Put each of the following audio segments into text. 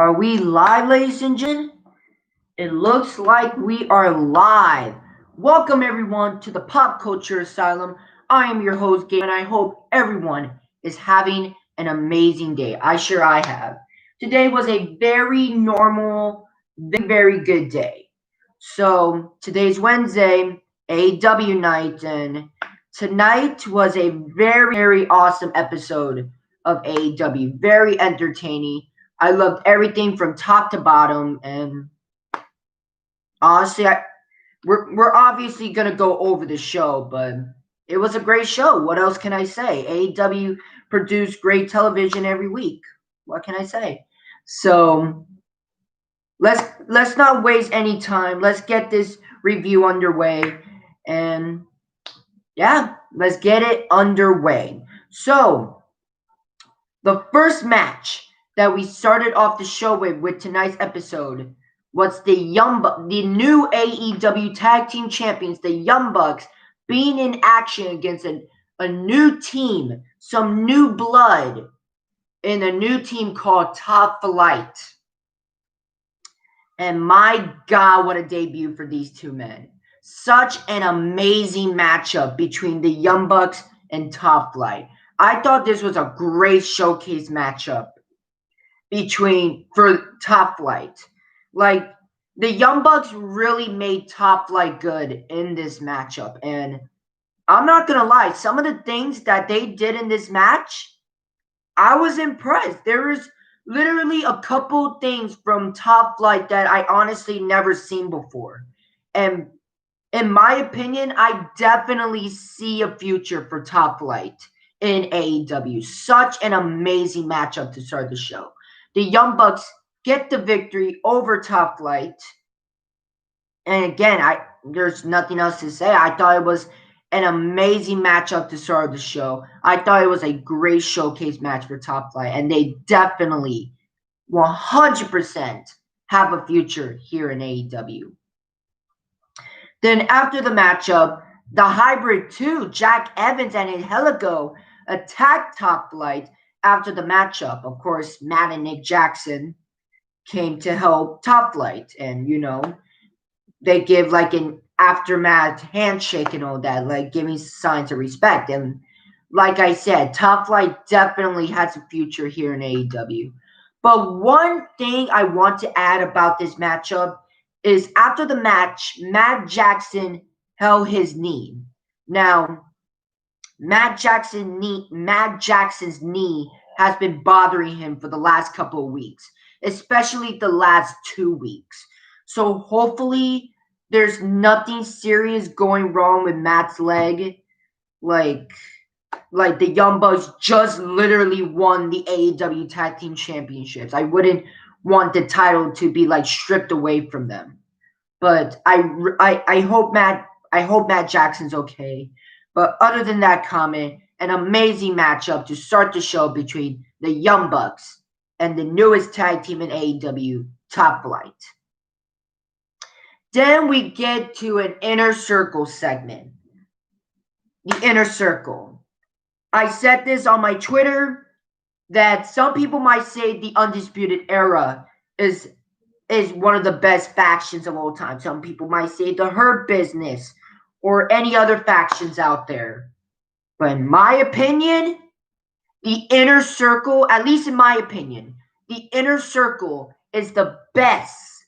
Are we live, ladies and gentlemen? It looks like we are live. Welcome, everyone, to the Pop Culture Asylum. I am your host, Gabe, and I hope everyone is having an amazing day. I have. Today was a very normal, very good day. So, today's Wednesday, AEW night, and tonight was a very awesome episode of AEW. Very entertaining. I loved everything from top to bottom, and honestly, we're obviously gonna go over the show, but it was a great show. What else can I say? AEW produced great television every week. What can I say? So let's not waste any time. Let's get this review underway, and yeah, let's get it underway. So the first match that we started off the show with tonight's episode was the the new AEW Tag Team Champions, the Young Bucks, being in action against a new team, some new blood in a new team called Top Flight. And my God, what a debut for these two men. Such an amazing matchup between the Young Bucks and Top Flight. I thought this was a great showcase matchup for Top Flight. Like, the Young Bucks really made Top Flight good in this matchup. And I'm not going to lie, some of the things that they did in this match, I was impressed. There was literally a couple things from Top Flight that I honestly never seen before. And in my opinion, I definitely see a future for Top Flight in AEW. Such an amazing matchup to start the show. The Young Bucks get the victory over Top Flight. And again, there's nothing else to say. I thought it was an amazing matchup to start the show. I thought it was a great showcase match for Top Flight, and they definitely 100% have a future here in AEW. Then after the matchup, the Hybrid 2, Jack Evans and Angelico, attacked Top Flight after the matchup. Of course, Matt and Nick Jackson came to help Top Flight, and they give like an aftermath handshake and all that, like giving signs of respect. And like I said, Top Flight definitely has a future here in AEW. But one thing I want to add about this matchup is after the match, Matt Jackson held his knee. Now, Matt Jackson's knee has been bothering him for the last couple of weeks, especially the last 2 weeks. So hopefully there's nothing serious going wrong with Matt's leg. Like the Young Bucks just literally won the AEW Tag Team Championships. I wouldn't want the title to be like stripped away from them. But I hope Matt Jackson's okay. But other than that comment, an amazing matchup to start the show between the Young Bucks and the newest tag team in AEW, Top Flight. Then we get to an Inner Circle segment. The Inner Circle. I said this on my Twitter that some people might say the Undisputed Era is one of the best factions of all time. Some people might say the Hurt Business or any other factions out there. But in my opinion, the Inner Circle, at least in my opinion, the Inner Circle is the best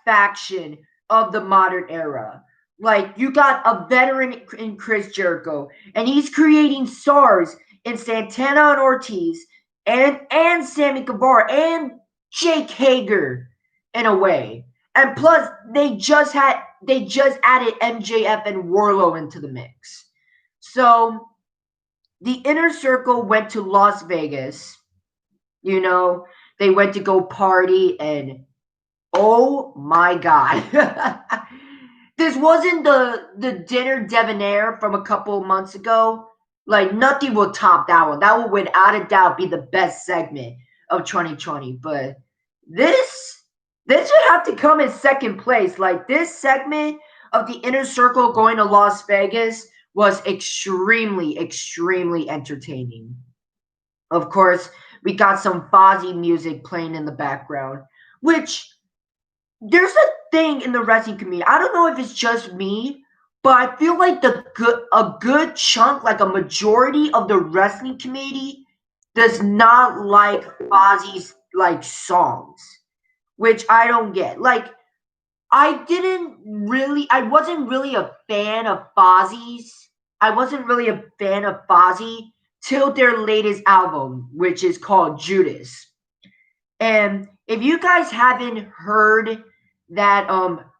faction of the modern era. Like, you got a veteran in Chris Jericho, and he's creating stars in Santana and Ortiz, and Sammy Guevara, and Jake Hager, in a way. And plus, they just added MJF and Wardlow into the mix. So, the Inner Circle went to Las Vegas. They went to go party, and oh my God. This wasn't the dinner debonair from a couple of months ago. Like, nothing will top that one. That will without a doubt be the best segment of 2020. But this would have to come in second place. Like, this segment of the Inner Circle going to Las Vegas was extremely entertaining. Of course, We got some Fozzy music playing in the background, which there's a thing in the wrestling community. I don't know if it's just me, but I feel like a good chunk, like a majority of the wrestling community, does not like Fozzy's like songs, which I don't get. Like I wasn't really a fan of Fozzy's. I wasn't really a fan of Fozzy till their latest album, which is called Judas. And if you guys haven't heard that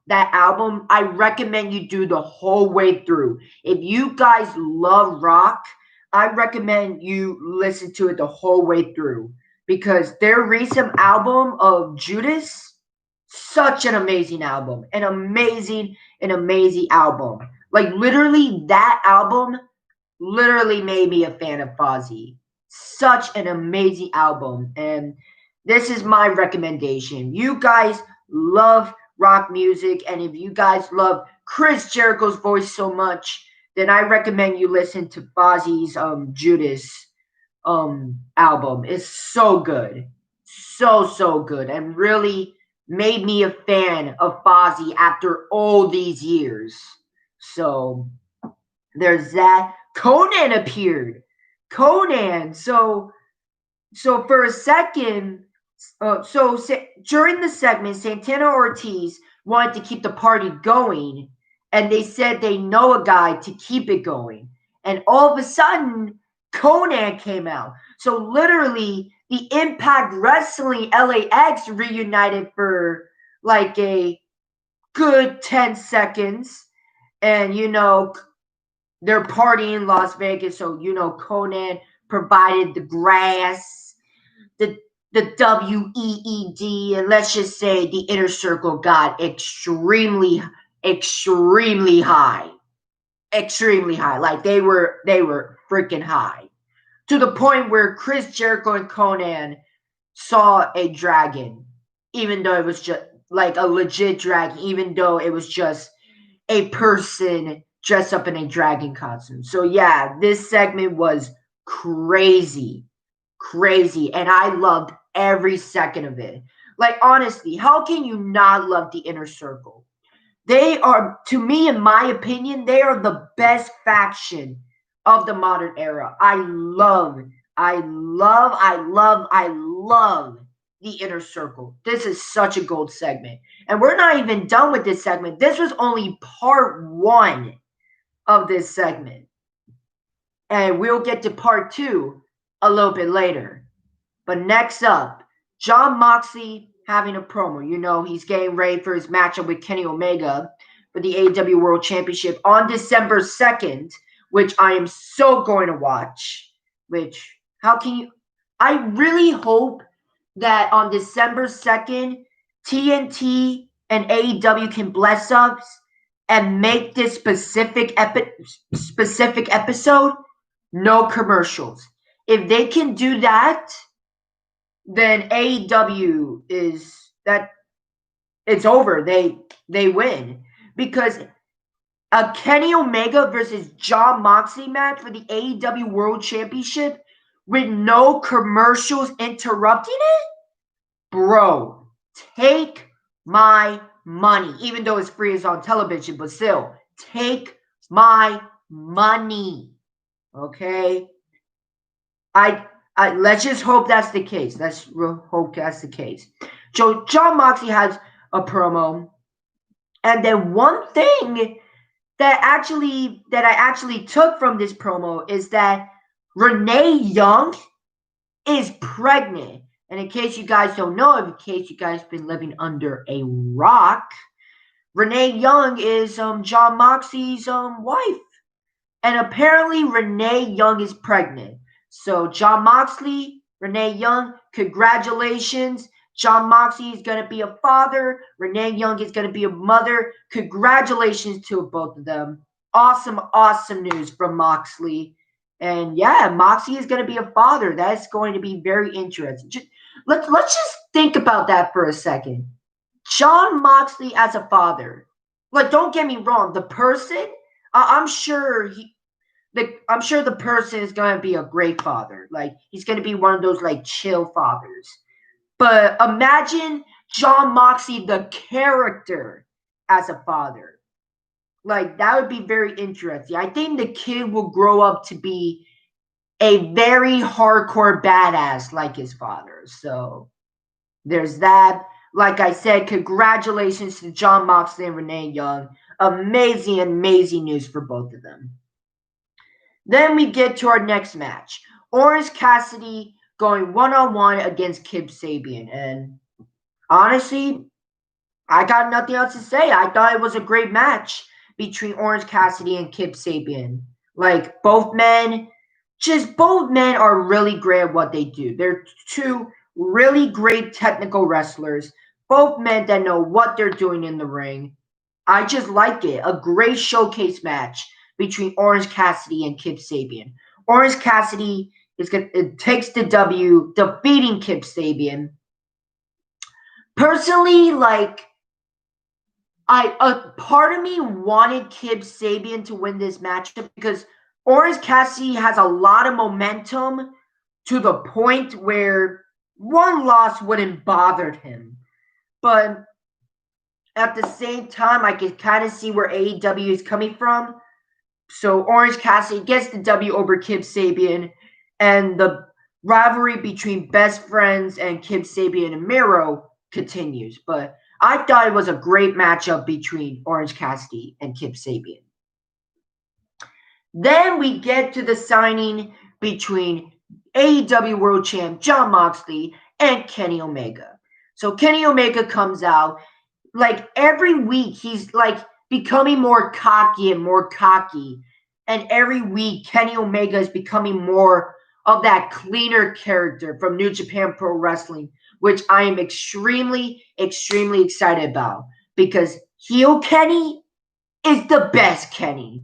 album, I recommend you do the whole way through. If you guys love rock, I recommend you listen to it the whole way through because their recent album of Judas, such an amazing album. An amazing album. Like literally that album literally made me a fan of Fozzy. Such an amazing album. And this is my recommendation. You guys love rock music, and if you guys love Chris Jericho's voice so much, then I recommend you listen to Fozzy's Judas album. It's so good. So good. And really made me a fan of Fozzy after all these years. So there's that. Conan appeared. Conan. So for a second, during the segment, Santana Ortiz wanted to keep the party going, and they said they know a guy to keep it going. And all of a sudden, Conan came out. So literally, the Impact Wrestling LAX reunited for like a good 10 seconds. And, they're partying in Las Vegas. So, Conan provided the grass, the WEED, and let's just say the Inner Circle got extremely high. Extremely high. Like they were freaking high. To the point where Chris Jericho and Conan saw a dragon, even though it was just like a legit dragon, even though it was just a person dressed up in a dragon costume. So yeah, this segment was crazy. And I loved every second of it. Like honestly, how can you not love the Inner Circle? They are, to me, in my opinion, they are the best faction of the modern era. I love the Inner Circle. This is such a gold segment. And we're not even done with this segment. This was only part 1 of this segment. And we'll get to part 2 a little bit later. But next up, Jon Moxley having a promo. He's getting ready for his matchup with Kenny Omega for the AEW World Championship on December 2nd, which I am so going to watch. I really hope that on December 2nd, TNT and AEW can bless us and make this specific episode no commercials. If they can do that, then AEW it's over. They win. Because a Kenny Omega versus Jon Moxley match for the AEW World Championship with no commercials interrupting it? Bro, take my money. Even though it's free, it's on television, but still, take my money. Okay? Let's just hope that's the case. Let's hope that's the case. So Jon Moxley has a promo, and then one thing that I actually took from this promo is that Renee Young is pregnant. And in case you guys don't know, in case you guys have been living under a rock, Renee Young is Jon Moxley's wife, and apparently Renee Young is pregnant. So Jon Moxley, Renee Young, congratulations. Jon Moxley is going to be a father. Renee Young is going to be a mother. Congratulations to both of them. Awesome news from Moxley. And yeah, Moxley is going to be a father. That's going to be very interesting. Let's just think about that for a second. Jon Moxley as a father. Like, don't get me wrong. The person, I'm sure I'm sure the person is gonna be a great father. Like he's gonna be one of those like chill fathers. But imagine Jon Moxley, the character, as a father. Like that would be very interesting. I think the kid will grow up to be a very hardcore badass like his father. So there's that. Like I said, congratulations to Jon Moxley and Renee Young. Amazing, amazing news for both of them. Then we get to our next match. Orange Cassidy going one-on-one against Kip Sabian. And honestly, I got nothing else to say. I thought it was a great match between Orange Cassidy and Kip Sabian. Like both men are really great at what they do. They're two really great technical wrestlers. Both men that know what they're doing in the ring. I just like it. A great showcase match between Orange Cassidy and Kip Sabian. Orange Cassidy it takes the W, defeating Kip Sabian. Personally, like a part of me wanted Kip Sabian to win this matchup because Orange Cassidy has a lot of momentum to the point where one loss wouldn't bother him. But at the same time, I can kind of see where AEW is coming from. So Orange Cassidy gets the W over Kip Sabian, and the rivalry between best friends and Kip Sabian and Miro continues. But I thought it was a great matchup between Orange Cassidy and Kip Sabian. Then we get to the signing between AEW World Champ Jon Moxley and Kenny Omega. So Kenny Omega comes out. Like every week, he's like becoming more cocky and more cocky. And every week, Kenny Omega is becoming more of that cleaner character from New Japan Pro Wrestling, which I am extremely, extremely excited about. Because heel Kenny is the best Kenny.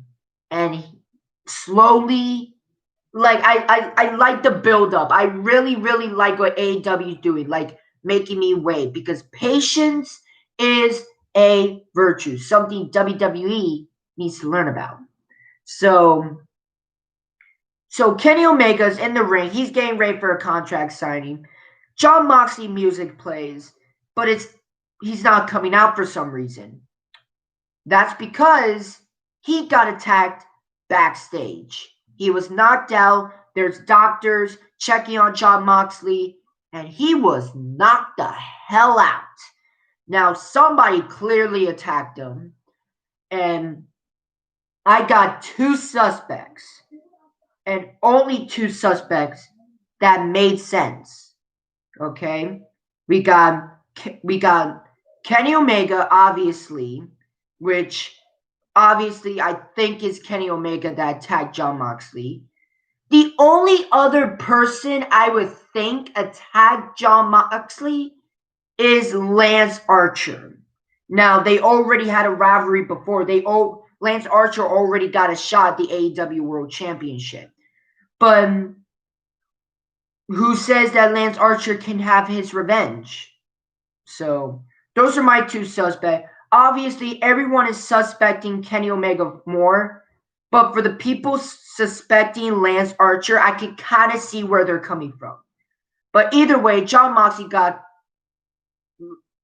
And slowly, like I like the build up. I really, really like what AEW is doing, like making me wait. Because patience is a virtue, something WWE needs to learn about. So Kenny Omega's in the ring. He's getting ready for a contract signing. Jon Moxley music plays, but he's not coming out for some reason. That's because he got attacked backstage. He was knocked out. There's doctors checking on Jon Moxley, and he was knocked the hell out. Now, somebody clearly attacked him, and I got two suspects, and only two suspects that made sense. Okay? We got Kenny Omega, obviously, which obviously I think is Kenny Omega that attacked Jon Moxley. The only other person I would think attacked Jon Moxley is Lance Archer. Now, they already had a rivalry before. Lance Archer already got a shot at the AEW World Championship. But who says that Lance Archer can have his revenge? So, those are my two suspects. Obviously, everyone is suspecting Kenny Omega more. But for the people suspecting Lance Archer, I can kind of see where they're coming from. But either way, Jon Moxley got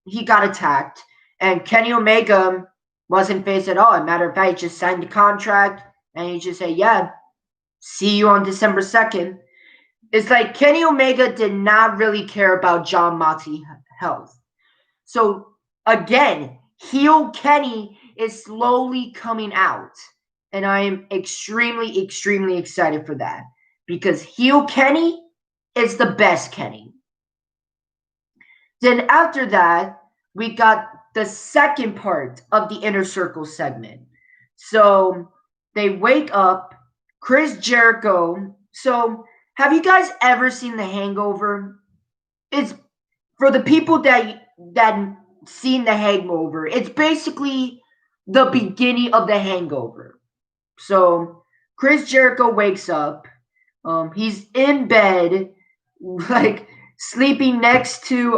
attacked, and Kenny Omega wasn't phased at all. As a matter of fact, he just signed the contract, and he just said, yeah, see you on December 2nd. It's like Kenny Omega did not really care about Jon Moxley's health. So, again, heel Kenny is slowly coming out, and I am extremely, extremely excited for that, because heel Kenny is the best Kenny. Then after that, we got the second part of the Inner Circle segment. So they wake up, Chris Jericho. So have you guys ever seen The Hangover? It's for the people that seen The Hangover. It's basically the beginning of The Hangover. So Chris Jericho wakes up. He's in bed, like sleeping next to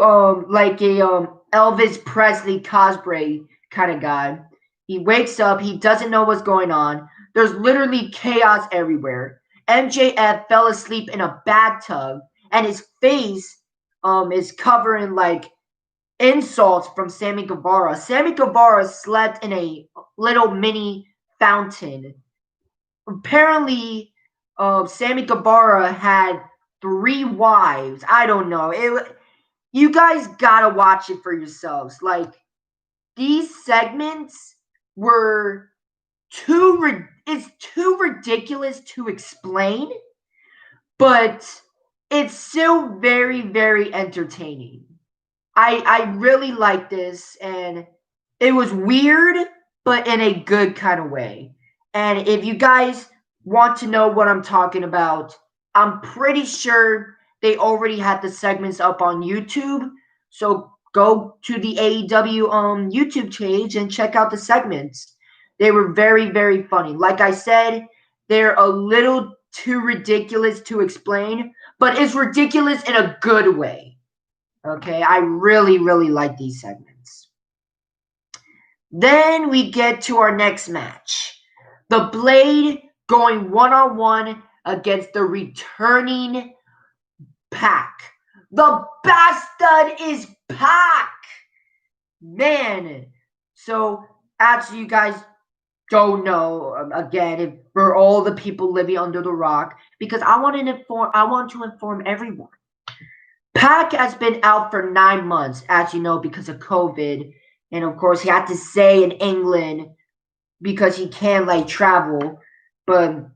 like a Elvis Presley cosplay kind of guy. He wakes up, he doesn't know what's going on. There's literally chaos everywhere. MJF fell asleep in a bathtub, and his face is covering like insults from Sammy Guevara. Sammy Guevara slept in a little mini fountain. Apparently, Sammy Guevara had 3 wives. I don't know. You guys gotta watch it for yourselves. Like, these segments were it's too ridiculous to explain, but it's still very, very entertaining. I really like this, and it was weird, but in a good kind of way. And if you guys want to know what I'm talking about, I'm pretty sure they already had the segments up on YouTube. So go to the AEW YouTube page and check out the segments. They were very, very funny. Like I said, they're a little too ridiculous to explain, but it's ridiculous in a good way. Okay, I really, really like these segments. Then we get to our next match. The Blade going one-on-one against the returning Pac. The bastard is Pac! Man. So, as you guys don't know, again, if for all the people living under the rock, because I want to inform everyone. Pac has been out for 9 months, as you know, because of COVID. And of course, he had to stay in England because he can't like travel. But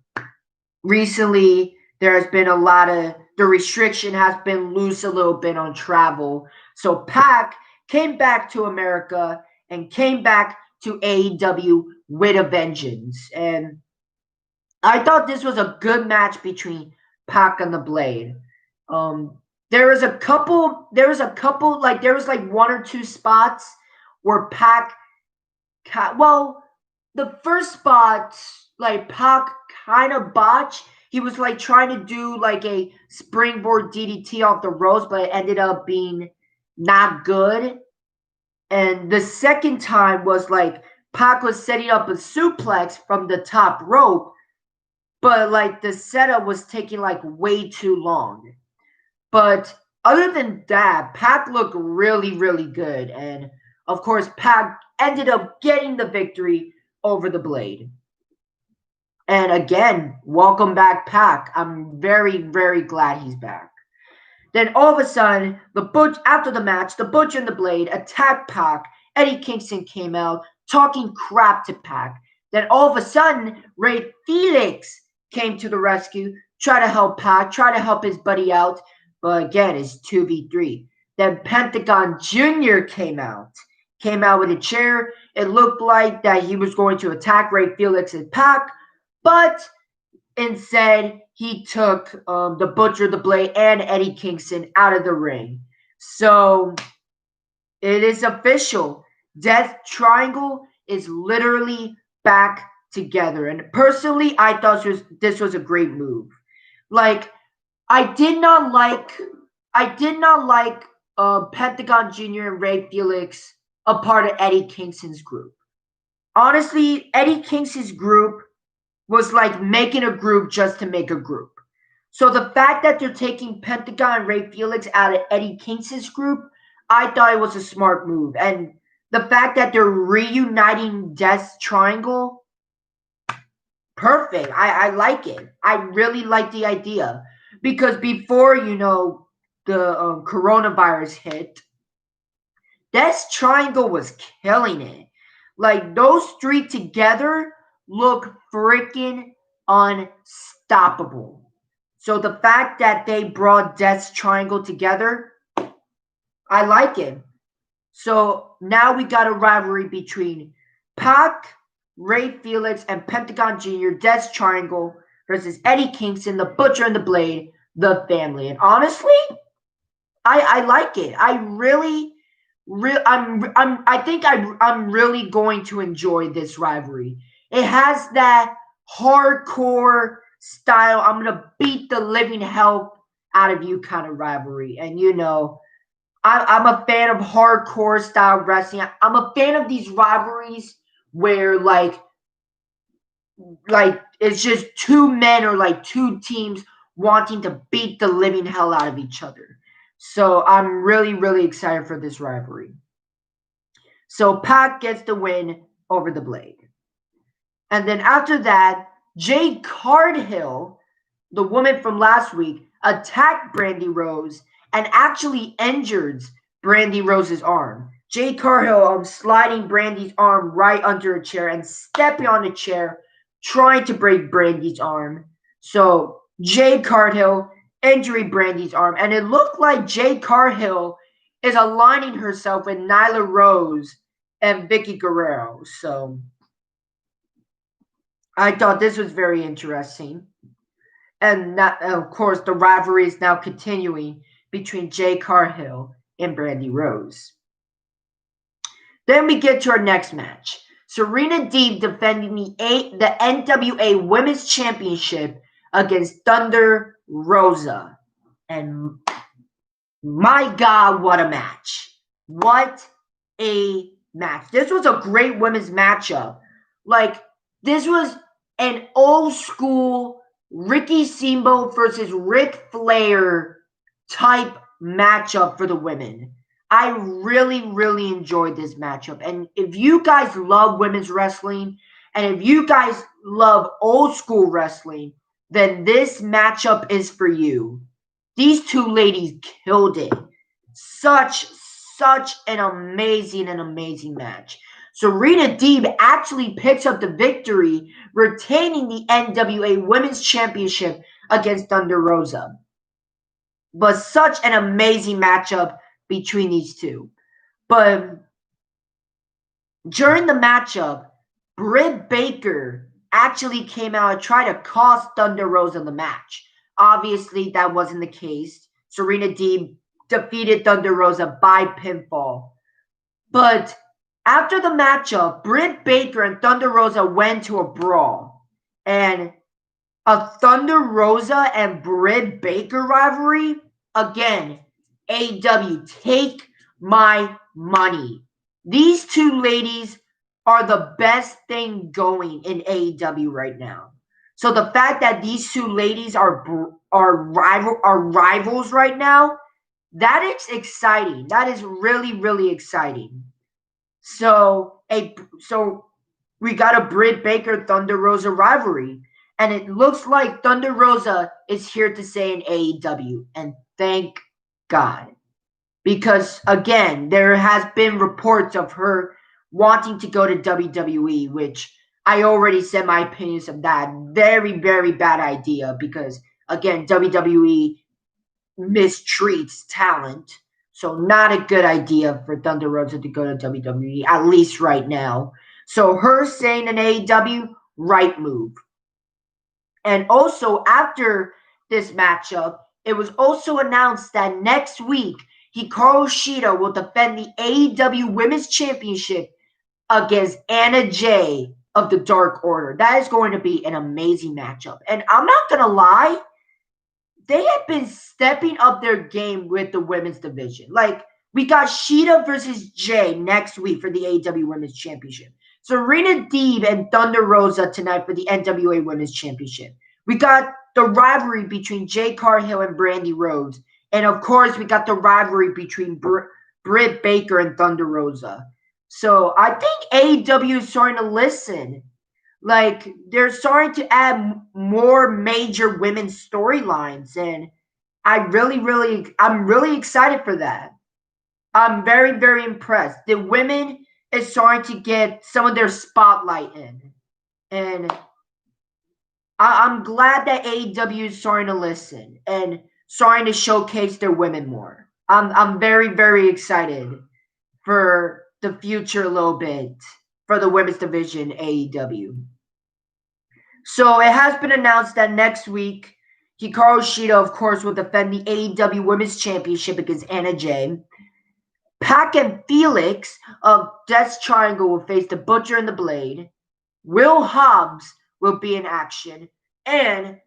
recently, there has been a lot of the restriction has been loose a little bit on travel. So Pac came back to America and came back to AEW with a vengeance. And I thought this was a good match between Pac and the Blade. There was like 1 or 2 spots where Pac, the first spot, like Pac kind of botched. He was like trying to do like a springboard DDT off the ropes, but it ended up being not good. And the second time was like Pac was setting up a suplex from the top rope, but like the setup was taking like way too long. But other than that, Pac looked really, really good. And of course, Pac ended up getting the victory over the Blade. And again, welcome back, Pac. I'm very, very glad he's back. Then all of a sudden, after the match, the Butcher and the Blade attacked Pac. Eddie Kingston came out talking crap to Pac. Then all of a sudden, Ray Felix came to the rescue, try to help Pac, try to help his buddy out. But again, it's 2v3. Then Pentagon Jr. came out with a chair. It looked like that he was going to attack Ray Felix and Pac, but instead he took the Butcher, the Blade, and Eddie Kingston out of the ring. So it is official. Death Triangle is literally back together. And personally, I thought this was a great move. Like, I did not like Pentagon Jr. and Ray Felix a part of Eddie Kingston's group. Honestly, Eddie Kingston's group was like making a group just to make a group. So the fact that they're taking Pentagon and Ray Felix out of Eddie Kingston's group, I thought it was a smart move. And the fact that they're reuniting Death Triangle, perfect. I like it. I really like the idea. Because before, the coronavirus hit, Death Triangle was killing it. Like, those 3 together look freaking unstoppable. So the fact that they brought Death Triangle together, I like it. So now we got a rivalry between Pac, Ray Felix, and Pentagon Jr., Death Triangle versus Eddie Kingston, the Butcher and the Blade, the family. And honestly, I like it. I'm really going to enjoy this rivalry. It has that hardcore style, I'm gonna beat the living hell out of you kind of rivalry. And I'm a fan of hardcore style wrestling. I'm a fan of these rivalries where like like it's just two men or like two teams wanting to beat the living hell out of each other. So I'm really, really excited for this rivalry. So Pac gets the win over the Blade. And then after that, Jade Cargill, the woman from last week, attacked Brandy Rose and actually injured Brandy Rose's arm. Jade Cargill sliding Brandy's arm right under a chair and stepping on the chair, trying to break Brandy's arm. So Jade Cargill injuring Brandy's arm, and it looked like Jade Cargill is aligning herself with Nyla Rose and Vicky Guerrero. So I thought this was very interesting. And that, of course, the rivalry is now continuing between Jade Cargill and Brandy Rose. Then we get to our next match. Serena Deeb defending the NWA Women's Championship against Thunder Rosa. And my God, what a match. What a match. This was a great women's matchup. Like, this was an old school Ricky Steamboat versus Ric Flair type matchup for the women. I really, really enjoyed this matchup. And if you guys love women's wrestling, and if you guys love old school wrestling, then this matchup is for you. These two ladies killed it. Such an amazing match. Serena Deeb actually picks up the victory, retaining the NWA Women's Championship against Thunder Rosa. But such an amazing matchup between these two. But during the matchup, Britt Baker actually came out and tried to cost Thunder Rosa the match. Obviously, that wasn't the case. Serena Deeb defeated Thunder Rosa by pinfall. But after the matchup, Britt Baker and Thunder Rosa went to a brawl. And a Thunder Rosa and Britt Baker rivalry, again, AEW, take my money. These two ladies are the best thing going in AEW right now. So the fact that these two ladies are rivals right now, that is exciting. That is really, really exciting. So we got a Britt Baker Thunder Rosa rivalry, and it looks like Thunder Rosa is here to stay in AEW, and thank God, because again, there has been reports of her wanting to go to WWE, which I already said my opinions of that. Very, very bad idea, because again, WWE mistreats talent. So not a good idea for Thunder Rosa to go to WWE, at least right now. So her staying in AEW, right move. And also after this matchup, it was also announced that next week, Hikaru Shida will defend the AEW Women's Championship against Anna Jay of the Dark Order. That is going to be an amazing matchup. And I'm not going to lie, they have been stepping up their game with the women's division. Like, we got Shida versus Jay next week for the AEW Women's Championship. Serena Deeb and Thunder Rosa tonight for the NWA Women's Championship. We got the rivalry between Jade Cargill and Brandy Rose. And of course, we got the rivalry between Britt Baker and Thunder Rosa. So I think AEW is starting to listen. Like, they're starting to add more major women's storylines, and I'm really excited for that. I'm very, very impressed. The women is starting to get some of their spotlight in, and I'm glad that AEW is starting to listen and starting to showcase their women more. I'm very, very excited for the future a little bit for the women's division AEW. So it has been announced that next week, Hikaru Shida, of course, will defend the AEW Women's Championship against Anna Jay. Pac and Felix of Death Triangle will face the Butcher and the Blade. Will Hobbs will be in action. And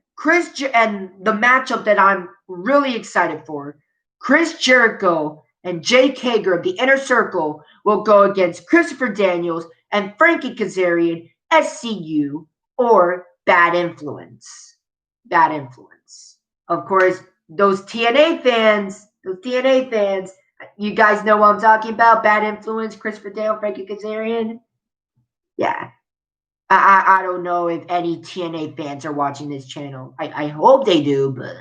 and the matchup that I'm really excited for, Chris Jericho and Jake Hager of the Inner Circle will go against Christopher Daniels and Frankie Kazarian, SCU, or bad influence. Bad influence. Of course, those TNA fans, you guys know what I'm talking about. Bad influence, Christopher Dale, Frankie Kazarian. Yeah. I don't know if any TNA fans are watching this channel. I hope they do, but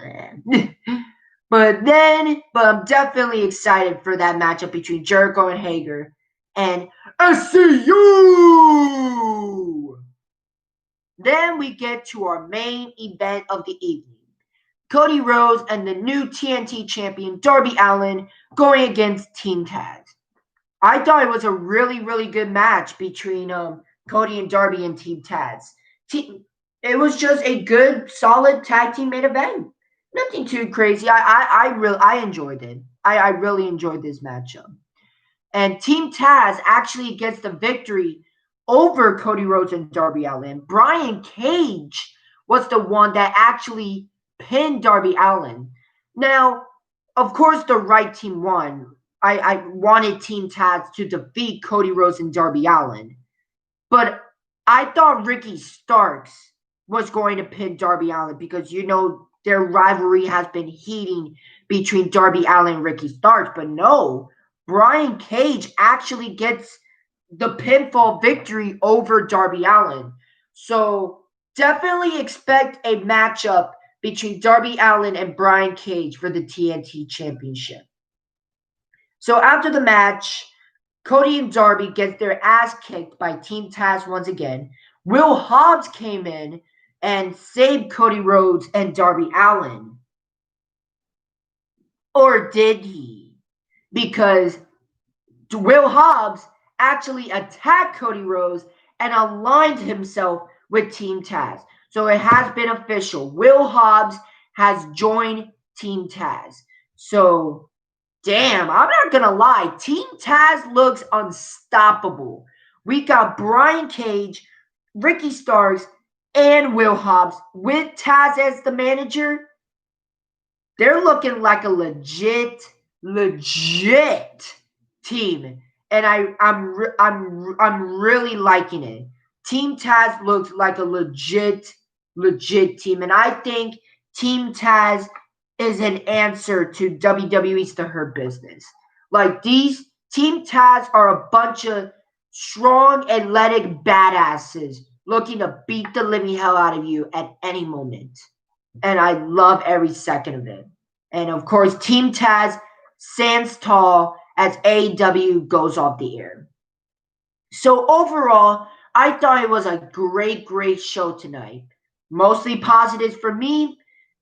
but I'm definitely excited for that matchup between Jericho and Hager and SCU. Then we get to our main event of the evening. Cody Rhodes and the new TNT champion Darby Allin going against Team Taz. I thought it was a really, really good match between Cody and Darby and Team Taz. It was just a good, solid tag team main event. Nothing too crazy. I enjoyed it. I really enjoyed this matchup. And Team Taz actually gets the victory over Cody Rhodes and Darby Allin. Brian Cage was the one that actually pinned Darby Allin. Now, of course, the right team won. I wanted Team Taz to defeat Cody Rhodes and Darby Allin. But I thought Ricky Starks was going to pin Darby Allin because, you know, their rivalry has been heating between Darby Allin and Ricky Starks. But no, Brian Cage actually gets the pinfall victory over Darby Allin. So definitely expect a matchup between Darby Allin and Brian Cage for the TNT Championship. So after the match, Cody and Darby get their ass kicked by Team Taz once again. Will Hobbs came in and saved Cody Rhodes and Darby Allin. Or did he? Because Will Hobbs actually attacked Cody Rhodes and aligned himself with Team Taz. So it has been official. Will Hobbs has joined Team Taz. So, damn, I'm not going to lie. Team Taz looks unstoppable. We got Brian Cage, Ricky Starks, and Will Hobbs with Taz as the manager. They're looking like a legit team, and I'm really liking it. Team Taz looks like a legit team, and I think Team Taz is an answer to WWE's The Hurt Business. Like, these Team Taz are a bunch of strong, athletic badasses looking to beat the living hell out of you at any moment. And I love every second of it. And of course, Team Taz stands tall as AEW goes off the air. So overall, I thought it was a great show tonight. Mostly positives for me.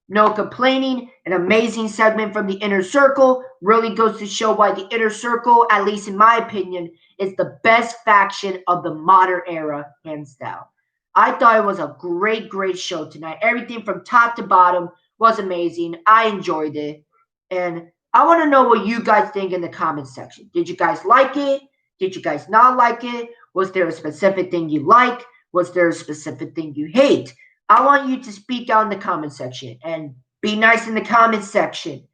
No complaining. An amazing segment from the Inner Circle. Really goes to show why the Inner Circle, at least in my opinion, is the best faction of the modern era, hands down. I thought it was a great show tonight. Everything from top to bottom was amazing. I enjoyed it. And I want to know what you guys think in the comments section. Did you guys like it? Did you guys not like it? Was there a specific thing you like? Was there a specific thing you hate? I want you to speak out in the comment section and be nice in the comment section.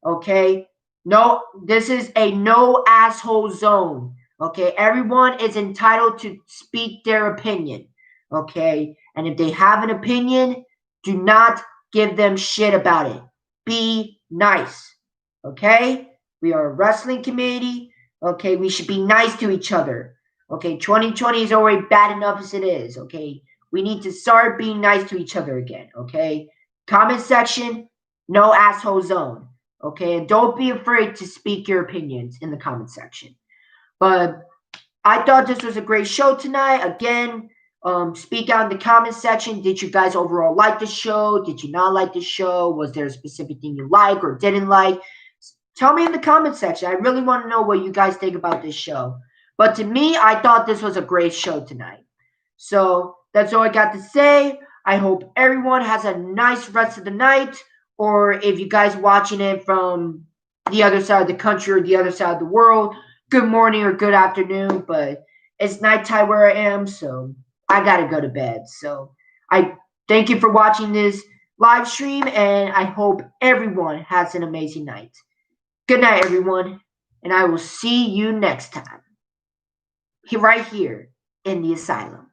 Okay? No, this is a no asshole zone. Okay? Everyone is entitled to speak their opinion. Okay? And if they have an opinion, do not give them shit about it. Be nice. Okay? We are a wrestling community. Okay? We should be nice to each other. Okay? 2020 is already bad enough as it is. Okay? We need to start being nice to each other again. Okay? Comment section, no asshole zone. Okay? And don't be afraid to speak your opinions in the comment section. But I thought this was a great show tonight. Again, speak out in the comment section. Did you guys overall like the show? Did you not like the show? Was there a specific thing you like or didn't like? Tell me in the comment section. I really want to know what you guys think about this show. But to me, I thought this was a great show tonight. So that's all I got to say. I hope everyone has a nice rest of the night. Or if you guys watching it from the other side of the country or the other side of the world, good morning or good afternoon. But it's nighttime where I am, so I gotta go to bed. So I thank you for watching this live stream, and I hope everyone has an amazing night. Good night, everyone, and I will see you next time. Right here in the asylum.